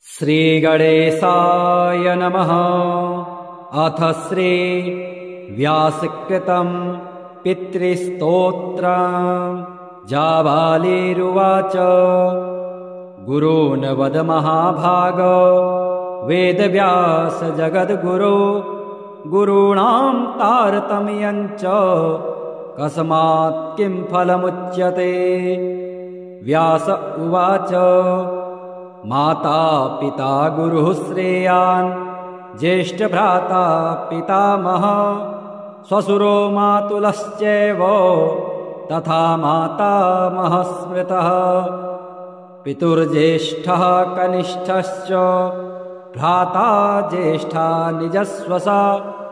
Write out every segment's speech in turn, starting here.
श्रीगणेशाय नमः। अथ श्री व्यासकृतं पितृस्तोत्रम्। जाबालिरुवाच गुरून् वद महाभाग वेदव्यास जगद्गुरो गुरूणां तारतम्यं च कस्मात् किं फलमुच्यते। व्यास उवाच माता पिता गुरुः श्रेयान् ज्येष्ठभ्राता पितामहः श्वशुरो मातुलश्चैव तथा मातामहः स्मृतः। पितुर्ज्येष्ठः कनिष्ठश्च भ्राता ज्येष्ठा निजस्वसा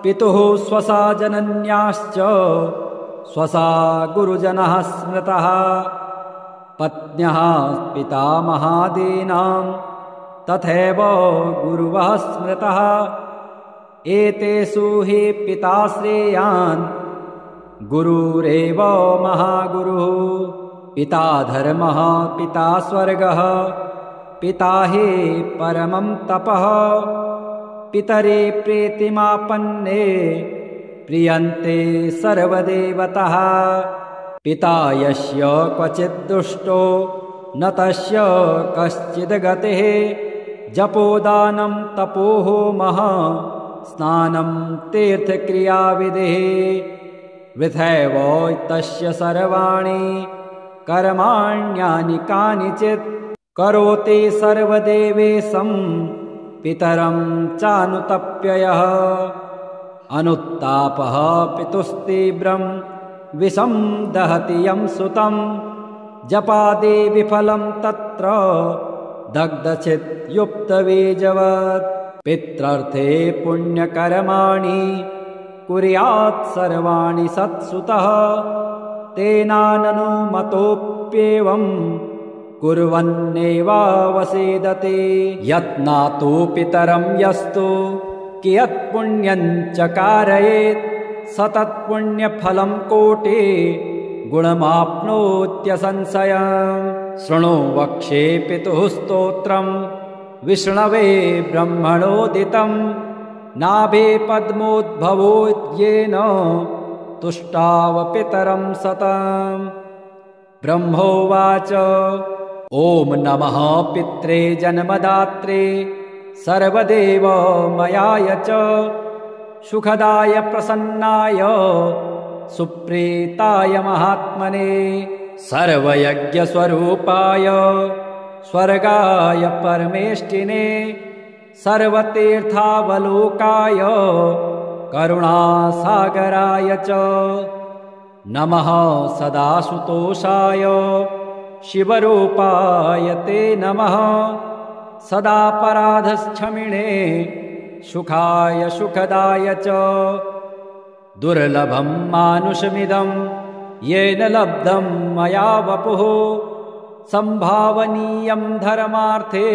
पितुः स्वसा जनन्याश्च स्वसा गुरुजनः स्मृतः। पत्न्यः पितामहादीनां तथैव गुरुवः स्मृतः। एतेषु हि पिता श्रेयान् गुरुरेव महागुरुः। पिता धर्मः पिता स्वर्गः पिता हि परमं तपः। पितरे प्रीतिमापन्ने प्रियन्ते सर्वदेवतः। पिता यस्य क्वचित् दुष्टो न तस्य कश्चिद् गतिः। जपोदानं तपोहोमः स्नानं तीर्थक्रियाविधिः। वृथैव तस्य सर्वाणि कर्माण्यानि कानिचित् करोति सर्वदेवेशं पितरं चानुतप्ययः। अनुत्तापः पितुस्तीव्रं विषं दहति यं सुतं। जपादि विफलं तत्र दग्धचित् युक्तबीजवत्। पित्रर्थे पुण्यकर्माणि कुर्यात् सर्वाणि सत्सुतः। तेनाननुमतोऽप्येवं कुर्वन्नेवावसेदते। यत्नातु पितरं यस्तु कियत् पुण्यं च कारयेत् सतत्पुण्यफलं कोटि गुणमाप्नोत्यसंशयम्। शृणु वक्ष्ये पितुः स्तोत्रं विष्णवे ब्रह्मणोदितं। नाभे पद्मोद्भवो येन तुष्टाव पितरं सतम्। ब्रह्मोवाच ॐ नमः पित्रे जन्मदात्रे सर्वदेवमयाय च सुखदाय प्रसन्नाय सुप्रीताय महात्मने। सर्वयज्ञस्वरूपाय स्वर्गाय परमेष्टिने। सर्वतीर्थावलोकाय करुणासागराय च नमः। सदासुतोषाय शिवरूपाय ते नमः। सदापराधक्षमिणे सुखाय सुखदाय च। दुर्लभं मानुषमिदं येन लब्धं मया वपुः। संभावनीयं धर्मार्थे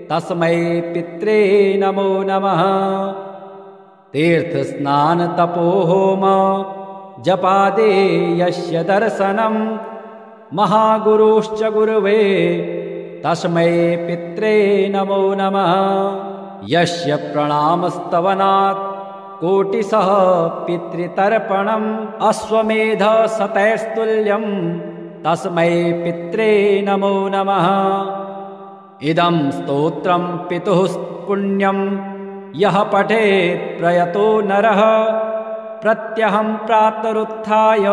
तस्मै पित्रे नमो नमः। तीर्थस्नानतपोहोम जपादे यस्य दर्शनं। महागुरुश्च गुरुवे तस्मै पित्रे नमो नमः। यस्य प्रणामस्तवनात् कोटिशः पितृतर्पणम्। अश्वमेध शतैस्तुल्यं तस्मै पित्रे नमो नमः। इदं स्तोत्रं पितुः पुण्यं यः पठेत् प्रयतो नरः। प्रत्यहं प्रातरुत्थाय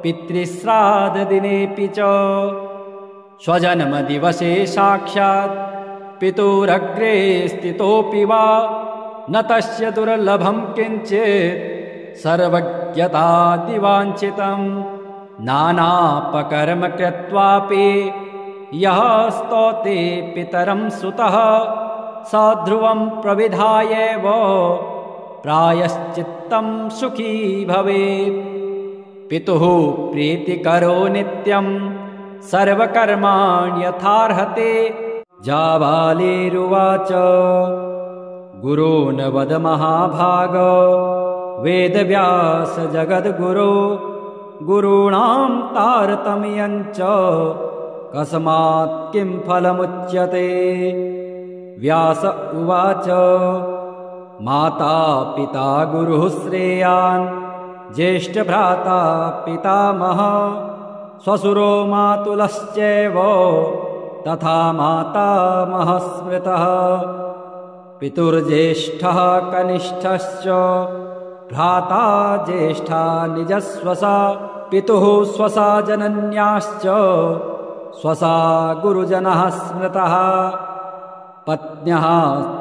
पितृश्राद्धदिनेऽपि च। स्वजन्मदिवसे साक्षात् पितुरग्रे स्थितोऽपि वा न तस्य दुर्लभं किञ्चित् सर्वज्ञतादिवाञ्छितं। नानापकर्म कृत्वापि यः स्तौति पितरं सुतः स ध्रुवं प्रविधायैव प्रायश्चित्तं सुखी भवेत्। पितुः प्रीतिकरो नित्यं सर्वकर्माण्यथार्हते। जाबालिरुवाच गुरून् वद महाभाग वेदव्यास जगद्गुरो गुरूणां तारतम्यं च कस्मात् किं फलमुच्यते। व्यास उवाच माता पिता गुरुः श्रेयान् ज्येष्ठभ्राता पितामहः श्वशुरो मातुलश्चैव तथा मातामहः स्मृतः। पितुर्ज्येष्ठः कनिष्ठश्च भ्राता ज्येष्ठा निजस्वसा पितुः स्वसा जनन्याश्च स्वसा गुरुजनः स्मृतः। पत्न्यः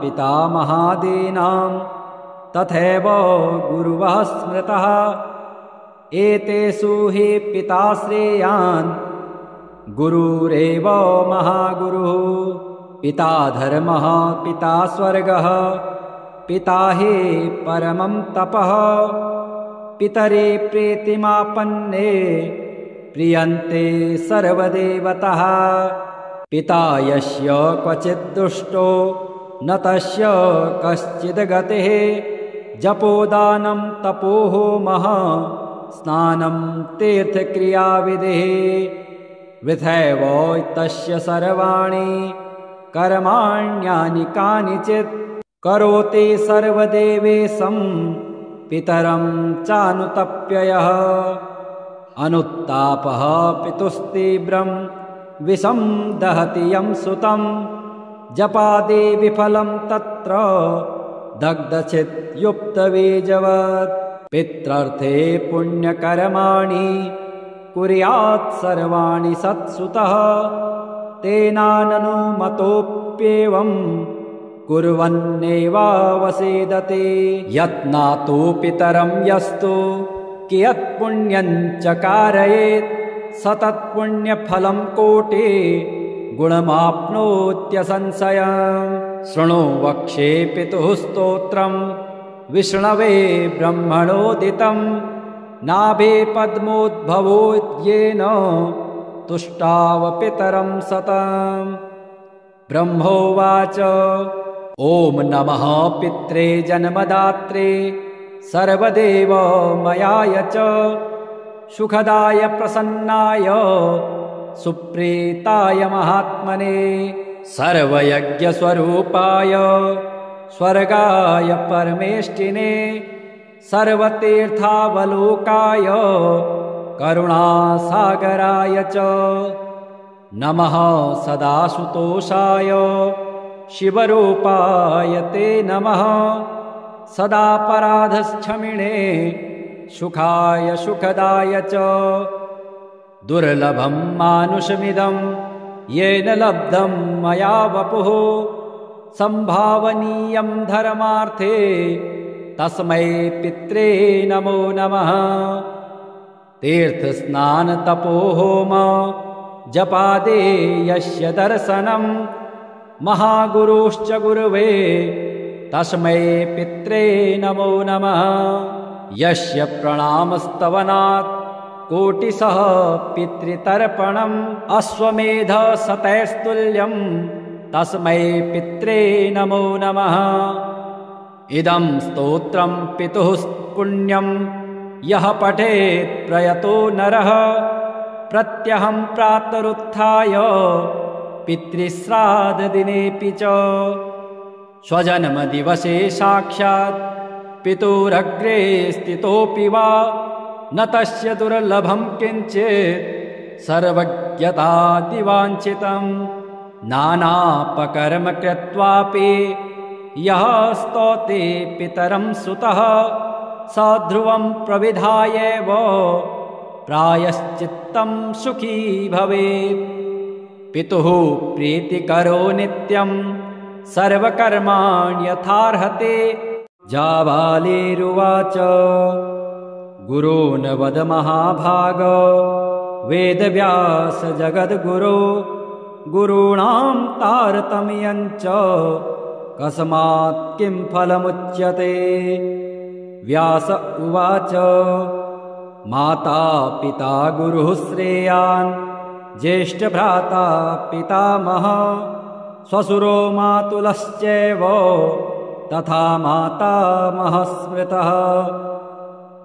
पितामहादीनां तथैव गुरुवः स्मृतः। एतेषु हि पिता श्रेयान् गुरुरेव महागुरुः। पिता धर्मः पिता स्वर्गः पिता हि परमं तपः। पितरे प्रीतिमापन्ने प्रियन्ते सर्वदेवतः। पिता यस्य क्वचित् दुष्टो न तस्य कश्चिद्गतिः। जपोदानं तपोहोमः स्नानं तीर्थक्रियाविधिः। वृथैव तस्य सर्वाणि कर्माण्यानि कानिचित्। करोति सर्वदेवेशं पितरं चानुतप्ययः। अनुत्तापः पितुस्तीव्रं विषं दहति यं सुतं। जपादि विफलं तत्र दग्धचित्युक्तबीजवत्। पित्रर्थे पुण्यकर्माणि कुर्यात् सर्वाणि सत्सुतः। तेनाननुमतोऽप्येवं कुर्वन्नेवावसेदते। यत्नातु पितरं यस्तु कियत्पुण्यं च कारयेत् स तत्पुण्यफलं कोटि गुणमाप्नोत्यसंशयम्। शृणु वक्ष्ये पितुः स्तोत्रं विष्णवे ब्रह्मणोदितं। नाभे पद्मोद्भवो येन तुष्टाव पितरं सतम्। ब्रह्मोवाच ॐ नमः पित्रे जन्मदात्रे सर्वदेवमयाय च। सुखदाय प्रसन्नाय सुप्रीताय महात्मने। सर्वयज्ञस्वरूपाय स्वर्गाय परमेष्टिने। सर्वतीर्थावलोकाय करुणासागराय च। नमः सदाशुतोषाय शिवरूपाय ते नमः। सदापराधक्षमिणे सुखाय सुखदाय च। दुर्लभं मानुषमिदं येन लब्धं मया वपुः। संभावनीयं धर्मार्थे तस्मै पित्रे नमो नमः। तीर्थस्नानतपोहोम जपादे यस्य दर्शनं। महागुरुश्च गुरवे तस्मै पित्रे नमो नमः। यस्य प्रणामस्तवनात् कोटिशः पितृतर्पणम्। अश्वमेधशतैस्तुल्यं तस्मै पित्रे नमो नमः। इदं स्तोत्रं पितुः पुण्यं यः पठेत् प्रयतो नरः। प्रत्यहं प्रातरुत्थाय पितृश्राद्धदिनेऽपि च। स्वजन्मदिवसे साक्षात् पितुरग्रे स्थितोऽपि वा न तस्य दुर्लभं किञ्चित् सर्वज्ञतादिवाञ्छितं। नानापकर्म कृत्वापि यः स्तौति पितरं सुतः स ध्रुवं प्रविधायैव प्रायश्चित्तं सुखी भवेत्। पितुः प्रीतिकरो नित्यं सर्वकर्माण्यथार्हते। जाबालिरुवाच गुरून् वद महाभाग वेदव्यास जगद्गुरो। गुरूणां तारतम्यं च कस्मात् किं फलमुच्यते। व्यास उवाच माता पिता गुरुः श्रेयान् ज्येष्ठभ्राता पितामहः श्वशुरो मातुलश्चैव तथा मातामहः स्मृतः।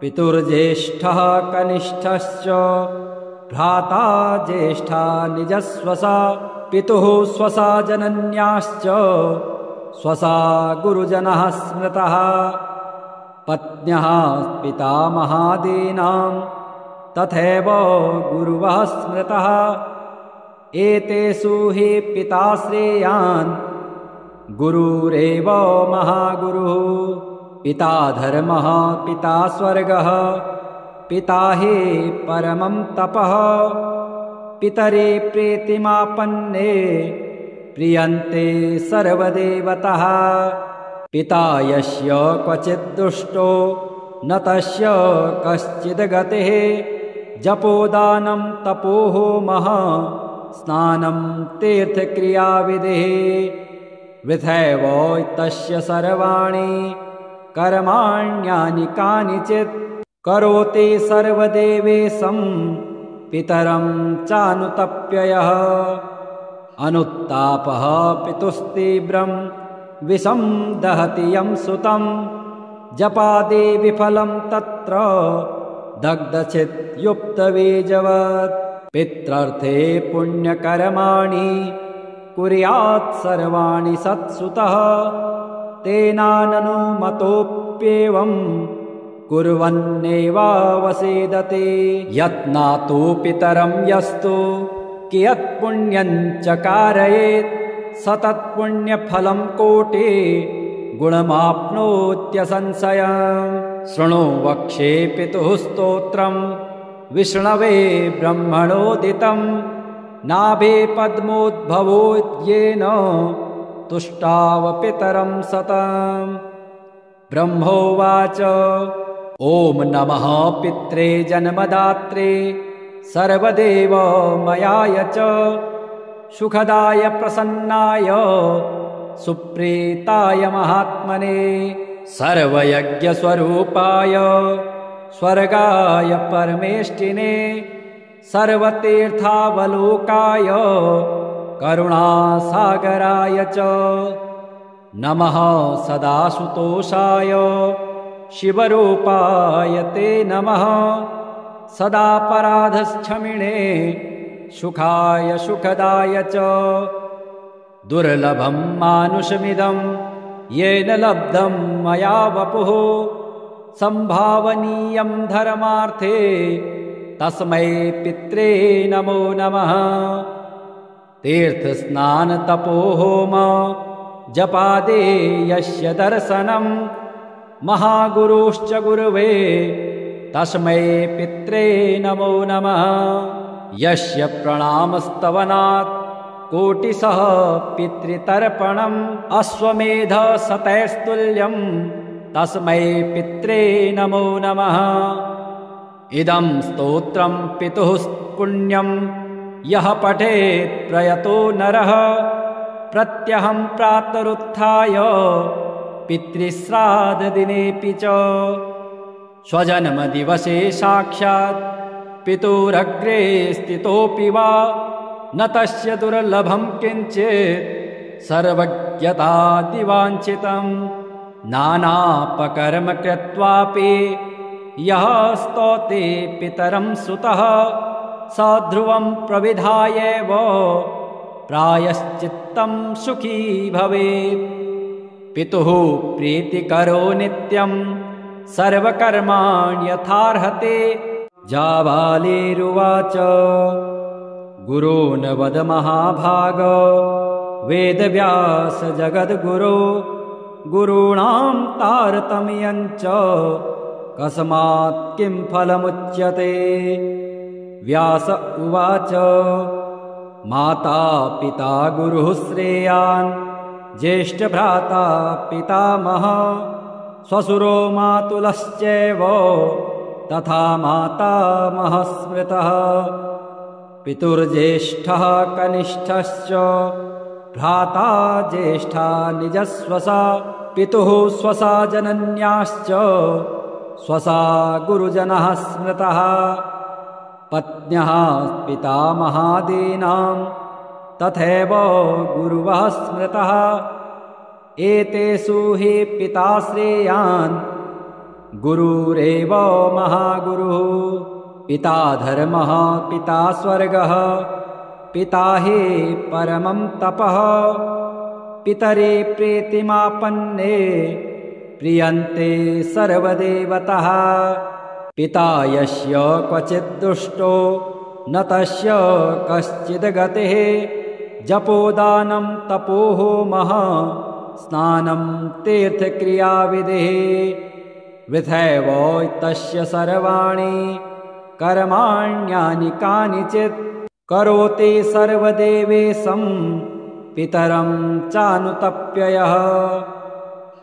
पितुर्ज्येष्ठः कनिष्ठश्च भ्राता ज्येष्ठा निजस्वसा पितुः स्वसा जनन्याश्च स्वसा गुरुजनः स्मृतः पत्न्यः पितामहादीनां तथैव गुरुवः स्मृतः एतेषु हि पिता श्रेयान् गुरुरेव महागुरुः पिता धर्मः पिता स्वर्गः पिता हि परमं तपः पितरे प्रीतिमापन्ने प्रियन्ते सर्वदेवतः पिता यस्य क्वचित् दुष्टो न तस्य कश्चिद् गतिः जपोदानं तपोहोमः स्नानं तीर्थक्रियाविधिः वृथैव तस्य सर्वाणि कर्माण्यानि कानिचित् करोति सर्वदेवेशं पितरं चानुतप्ययः अनुत्तापः पितुस्तीव्रं विषं दहति यं सुतं जपादे विफलं तत्र दग्धचित्युक्तबीजवत् पित्रर्थे पुण्यकर्माणि कुर्यात् सर्वाणि सत्सुतः तेनाननुमतोऽप्येवं कुर्वन्नेवावसेदते यत्नातो पितरं यस्तु कियत्पुण्यं च कारयेत् सतत्पुण्यफलं कोटि गुणमाप्नोत्यसंशयम् शृणु वक्ष्ये पितुः स्तोत्रं विष्णवे ब्रह्मणोदितं नाभे पद्मोद्भवोद्येन तुष्टाव पितरं सतम् ब्रह्मोवाच ॐ नमः पित्रे जन्मदात्रे सर्वदेवमयाय च सुखदाय प्रसन्नाय सुप्रीताय महात्मने सर्वयज्ञस्वरूपाय स्वर्गाय परमेष्टिने सर्वतीर्थावलोकाय करुणासागराय च नमः सदाशुतोषाय शिवरूपाय ते नमः सदापराधक्षमिणे सुखाय सुखदाय च दुर्लभं मानुषमिदं येन लब्धं मया वपुः संभावनीयं धर्मार्थे तस्मै पित्रे नमो नमः तीर्थस्नानतपोहोम जपादे यस्य दर्शनं महागुरुश्च गुरुवे तस्मै पित्रे नमो नमः यस्य प्रणामस्तवनात् कोटिशः पितृतर्पणम् अश्वमेध शतैस्तुल्यं तस्मै पित्रे नमो नमः इदं स्तोत्रं पितुः पुण्यं यः पठेत् प्रयतो नरः प्रत्यहं प्रातरुत्थाय पितृश्राद्धदिनेऽपि च स्वजन्मदिवसे साक्षात् पितुरग्रे स्थितोऽपि वा न तस्य दुर्लभं किञ्चित् सर्वज्ञतादिवाञ्छितं नानापकर्म कृत्वापि यः स्तौति पितरं सुतः स ध्रुवं प्रविधायैव प्रायश्चित्तं सुखी भवेत् पितुः प्रीतिकरो नित्यं सर्वकर्माण्यथार्हते जाबालिरुवाच गुरून् वद महाभाग वेदव्यास जगद्गुरो गुरूणां तारतम्यं च कस्मात् किं फलमुच्यते व्यास उवाच माता पिता गुरुः श्रेयान् ज्येष्ठभ्राता पितामहः श्वशुरो मातुलश्चैव तथा मातामहः स्मृतः पितुर्ज्येष्ठः कनिष्ठश्च भ्राता ज्येष्ठा निजस्वसा पितुः स्वसा जनन्याश्च स्वसा गुरुजनः स्मृतः पत्न्यः पितामहादीनां तथैव गुरुवः स्मृतः एतेषु हि पिता श्रेयान् गुरुरेव महागुरुः पिता धर्मः पिता स्वर्गः पिता हि परमं तपः पितरे प्रीतिमापन्ने प्रियन्ते सर्वदेवतः पिता यस्य क्वचिद्दुष्टो न तस्य कश्चिद्गतिः जपोदानं तपोहोमः स्नानं तीर्थक्रियाविधिः वृथैव तस्य सर्वाणि कर्माण्यानि कानिचित् करोति सर्वदेवेशं पितरं चानुतप्ययः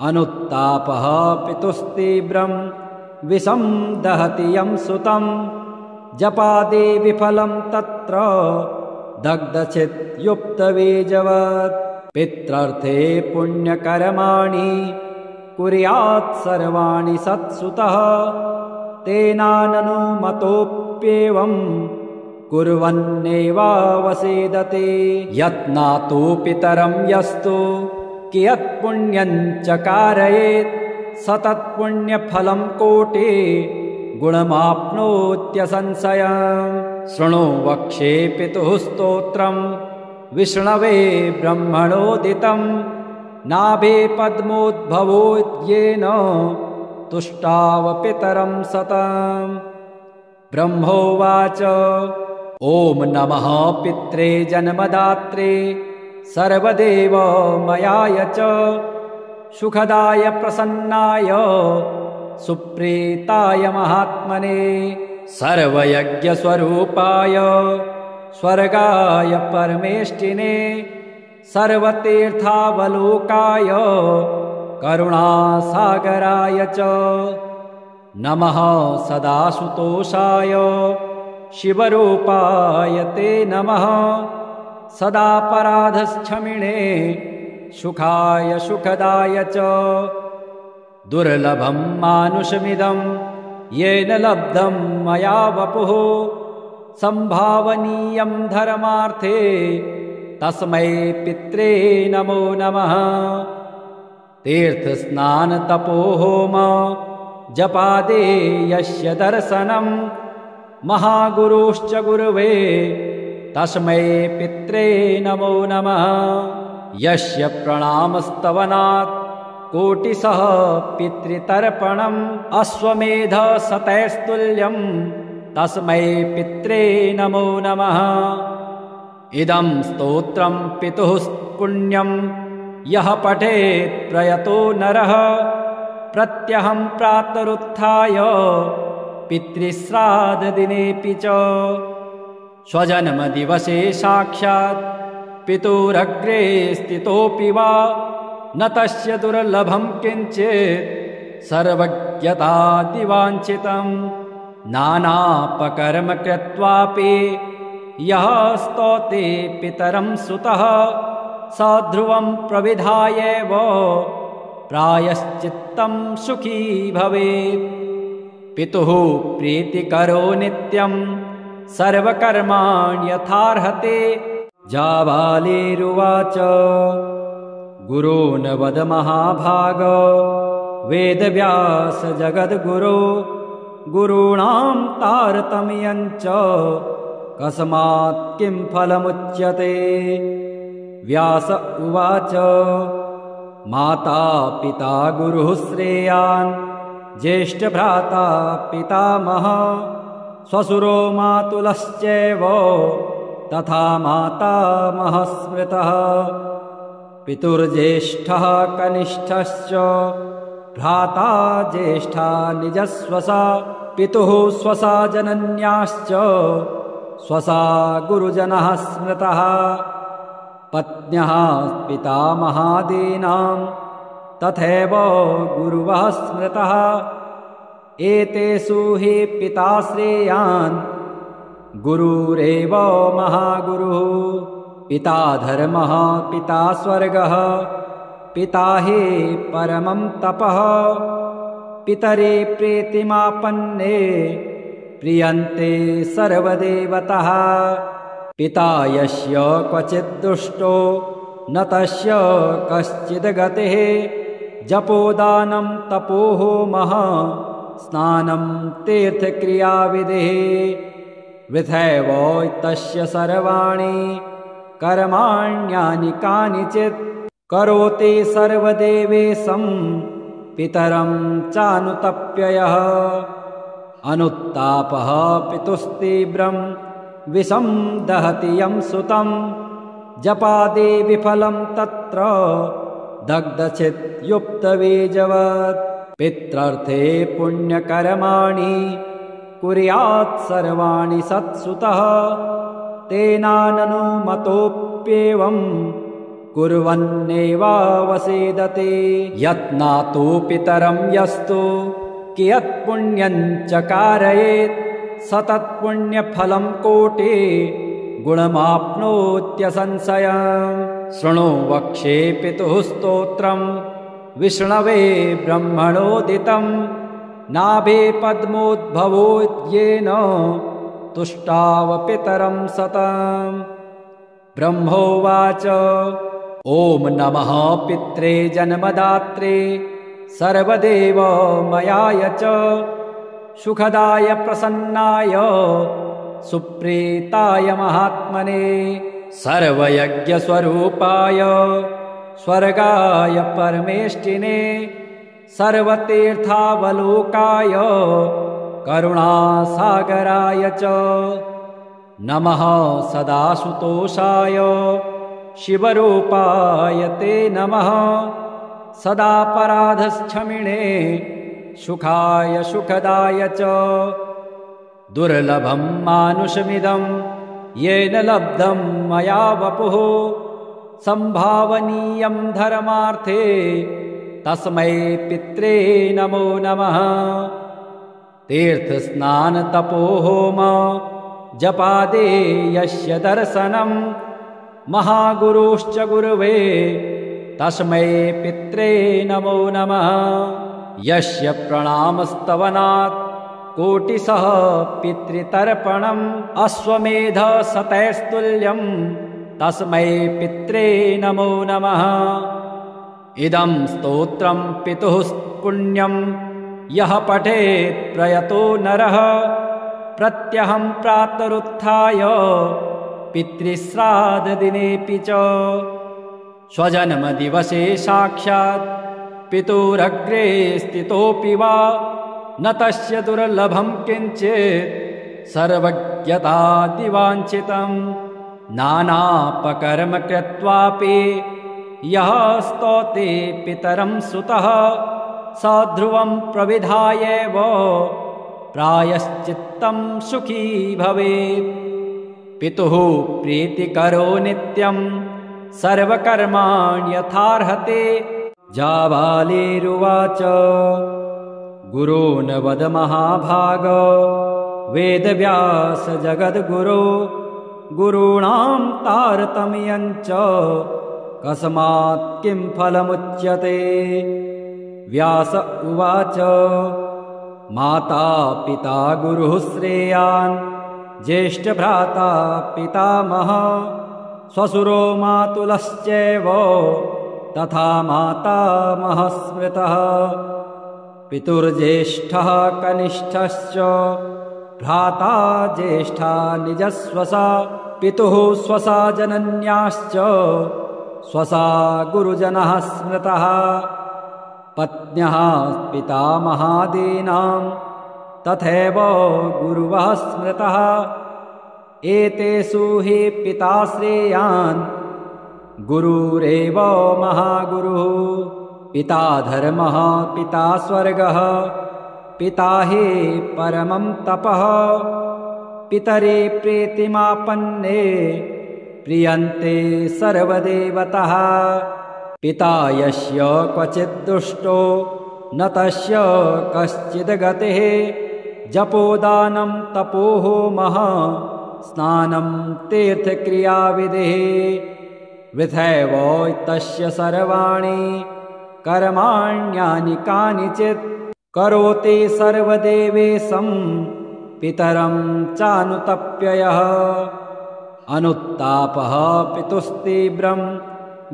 अनुत्तापः पितुस्तीव्रं विषं दहति यं सुतं जपादि विफलं तत्र दग्धचिद्युक्तबीजवत् पित्रर्थे पुण्यकर्माणि कुर्यात् सर्वाणि सत्सुतः तेनाननुमतोऽप्येवं कुर्वन्नेवावसेदते यत्नातु पितरं यस्तु कियत्पुण्यं च कारयेत् सतत्पुण्यफलं कोटि गुणमाप्नोत्यसंशयम् शृणु वक्ष्ये पितुः स्तोत्रं विष्णवे ब्रह्मणोदितं नाभे पद्मोद्भवोद्येन तुष्टाव पितरं सतम् ब्रह्मोवाच ॐ नमः पित्रे जन्मदात्रे सर्वदेवमयाय च सुखदाय प्रसन्नाय सुप्रीताय महात्मने सर्वयज्ञस्वरूपाय स्वर्गाय परमेष्टिने सर्वतीर्थावलोकाय करुणासागराय च नमः सदासुतोषाय शिवरूपाय ते नमः सदापराधक्षमिणे सुखाय सुखदाय च दुर्लभं मानुषमिदं येन लब्धं मया वपुः संभावनीयं धर्मार्थे तस्मै पित्रे नमो नमः तीर्थस्नानतपोहोम जपादे यस्य दर्शनं महागुरुश्च गुरुवे तस्मै पित्रे नमो नमः यस्य प्रणामस्तवनात् कोटिशः पितृतर्पणम् अश्वमेधशतैस्तुल्यं तस्मै पित्रे नमो नमः इदं स्तोत्रं पितुः पुण्यं यः पठेत् प्रयतो नरः प्रत्यहं प्रातरुत्थाय पितृश्राद्धदिनेऽपि च स्वजन्मदिवसे साक्षात् पितुरग्रे स्थितोऽपि वा न तस्य दुर्लभं किञ्चित् सर्वज्ञतादिवाञ्छितं नानापकर्म कृत्वापि यः स्तौति पितरं सुतः स ध्रुवं प्रविधायैव प्रायश्चित्तं सुखी भवेत् पितुः प्रीतिकरो नित्यं सर्वकर्माण्यथार्हते जाबालिरुवाच गुरून् वद महाभाग वेदव्यास जगद्गुरो गुरूणां तारतम्यं च कस्मात् किं फलमुच्यते व्यास उवाच माता पिता गुरुः श्रेयान् ज्येष्ठभ्राता पितामहः श्वशुरो मातुलश्चैव तथा मातामहः स्मृतः पितुर्ज्येष्ठः कनिष्ठश्च भ्राता ज्येष्ठा निजस्वसा पितुः स्वसा जनन्याश्च स्वसा गुरुजनः स्मृतः पत्न्यः पितामहादीनां तथैव गुरुवः स्मृतः एतेषु हि पिता श्रेयान् गुरुरेव महागुरुः पिता धर्मः पिता स्वर्गः पिता हि परमं तपः पितरे प्रीतिमापन्ने प्रियन्ते सर्वदेवतः पिता यस्य क्वचिद्दुष्टो न तस्य कश्चिद्गतिः जपोदानं तपोहोमः स्नानं तीर्थक्रियाविधिः विधैव तस्य सर्वाणि कर्माण्यानि कानिचित् करोति सर्वदेवेशं पितरं चानुतप्ययः अनुत्तापः पितुस्तीव्रं विषं दहति यं सुतं जपादे विफलं तत्र दग्धचित्युक्तबीजवत् पित्रर्थे पुण्यकर्माणि कुर्यात् सर्वाणि सत्सुतः तेनाननुमतोऽप्येवं कुर्वन्नेवावसेदते यत्नातो पितरं यस्तु कियत्पुण्यं च कारयेत् स तत्पुण्यफलं कोटि गुणमाप्नोत्यसंशयम् शृणु वक्ष्ये पितुः स्तोत्रं विष्णवे ब्रह्मणोदितं नाभे पद्मोद्भवो येन तुष्टाव पितरं सतम् ब्रह्मोवाच ॐ नमः पित्रे जन्मदात्रे सर्वदेवमयाय च सुखदाय प्रसन्नाय सुप्रीताय महात्मने सर्वयज्ञस्वरूपाय स्वर्गाय परमेष्टिने सर्वतीर्थावलोकाय करुणासागराय च नमः सदासुतोषाय शिवरूपाय ते नमः सदापराधक्षमिणे सुखाय सुखदाय च दुर्लभं मानुषमिदं येन लब्धं मया वपुः संभावनीयं धर्मार्थे तस्मै पित्रे नमो नमः तीर्थस्नानतपोहोम जपादे यस्य दर्शनं महागुरुश्च गुरुवे तस्मै पित्रे नमो नमः यस्य प्रणामस्तवनात् कोटिशः पितृतर्पणम् अश्वमेधशतैस्तुल्यं तस्मै पित्रे नमो नमः इदं स्तोत्रं पितुः पुण्यं यः पठेत् प्रयतो नरः प्रत्यहं प्रातरुत्थाय पितृश्राद्धदिनेऽपि च स्वजन्मदिवसे साक्षात् पितुरग्रे स्थितोऽपि वा न तस्य दुर्लभं किञ्चित् सर्वज्ञतादिवाञ्छितं नानापकर्म कृत्वापि यः स्तौति पितरं सुतः स ध्रुवं प्रविधायैव प्रायश्चित्तं सुखी भवेत् पितुः प्रीतिकरो नित्यं सर्वकर्माण्यथार्हते जाबालिरुवाच गुरून् वद महाभाग वेदव्यास जगद्गुरो गुरूणां तारतम्यं च कस्मात् किं फलमुच्यते व्यास उवाच माता पिता गुरुः श्रेयान् ज्येष्ठभ्राता पितामहः श्वशुरो मातुलश्चैव तथा मातामहः स्मृतः पितुर्ज्येष्ठः कनिष्ठश्च भ्राता ज्येष्ठा निजस्वसा पितुः स्वसा जनन्याश्च स्वसा गुरुजनः स्मृतः पत्न्यः पितामहादीनां तथैव गुरुवः स्मृतः एतेषु हि पिता श्रेयान् गुरुरेव महागुरुः पिता धर्मः पिता स्वर्गः पिता हि परमं तपः पितरे प्रीतिमापन्ने प्रियन्ते सर्वदेवतः पिता यस्य क्वचित् दुष्टो न तस्य कश्चिद्गतिः जपोदानं तपोहोमः स्नानं तीर्थक्रियाविधिः विधैव तस्य सर्वाणि कर्माण्यानि कानिचित् करोति सर्वदेवेशं पितरं चानुतप्ययः अनुत्तापः पितुस्तीव्रं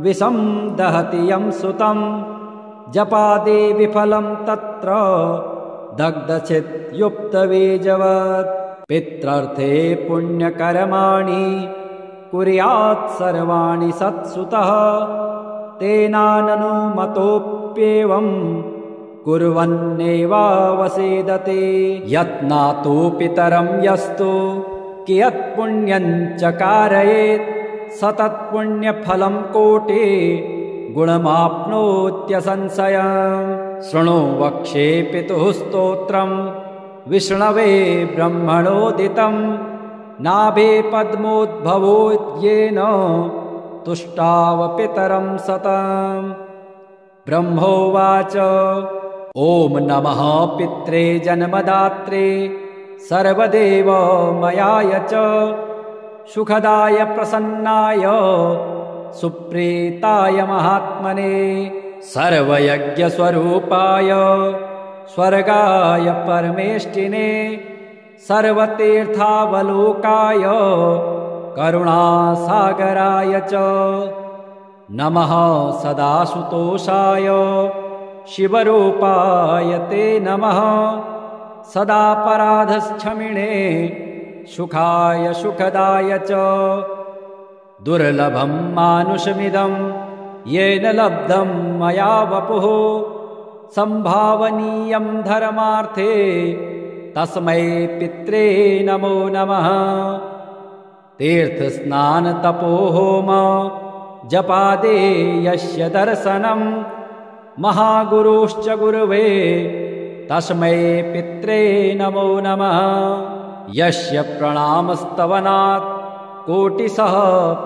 विषं दहति यं सुतं जपादे विफलं तत्र दग्धचित्युक्तबीजवत् पित्रार्थे पुण्यकर्माणि कुर्यात् सर्वाणि सत्सुतः तेनाननुमतोऽप्येवं कुर्वन्नेवावसेदते यत्नातो पितरं यस्तु कियत्पुण्यं च कारयेत् सतत्पुण्यफलं कोटि गुणमाप्नोत्यसंशयम् शृणु वक्ष्ये पितुः स्तोत्रं विष्णवे ब्रह्मणोदितं नाभे पद्मोद्भवोद्येन तुष्टाव पितरं सतम् ब्रह्मोवाच ॐ नमः पित्रे जन्मदात्रे सर्वदेवमयाय च सुखदाय प्रसन्नाय सुप्रीताय महात्मने सर्वयज्ञस्वरूपाय स्वर्गाय परमेष्टिने सर्वतीर्थावलोकाय करुणासागराय च नमः सदासुतोषाय शिवरूपाय ते नमः सदापराधक्षमिणे सुखाय सुखदाय च दुर्लभं मानुषमिदं येन लब्धं मया वपुः संभावनीयं धर्मार्थे तस्मै पित्रे नमो नमः तीर्थस्नानतपोहोम जपादे यस्य दर्शनं महागुरुश्च गुरुवे तस्मै पित्रे नमो नमः यस्य प्रणामस्तवनात् कोटिशः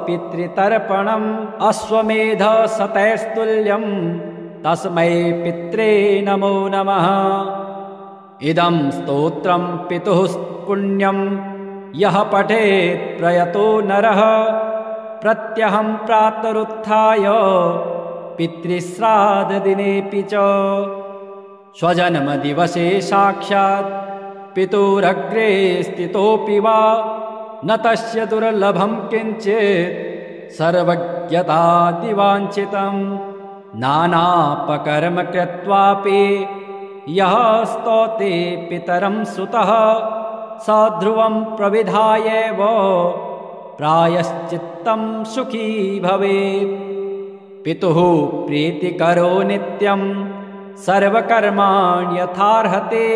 पितृतर्पणम् अश्वमेधशतैस्तुल्यं तस्मै पित्रे नमो नमः इदं स्तोत्रं पितुः पुण्यं यः पठेत् प्रयतो नरः प्रत्यहं प्रातरुत्थाय पितृश्राद्धदिनेऽपि च स्वजन्मदिवसे साक्षात् पितुरग्रे स्थितोऽपि वा न तस्य दुर्लभं किञ्चित् सर्वज्ञतादिवाञ्छितं नानापकर्म कृत्वापि यः स्तौते पितरं सुतः स ध्रुवं प्रविधायैव प्रायश्चित्तं सुखी भवेत् पितुः प्रीतिकरो नित्यं सर्वकर्माण्यथार्हते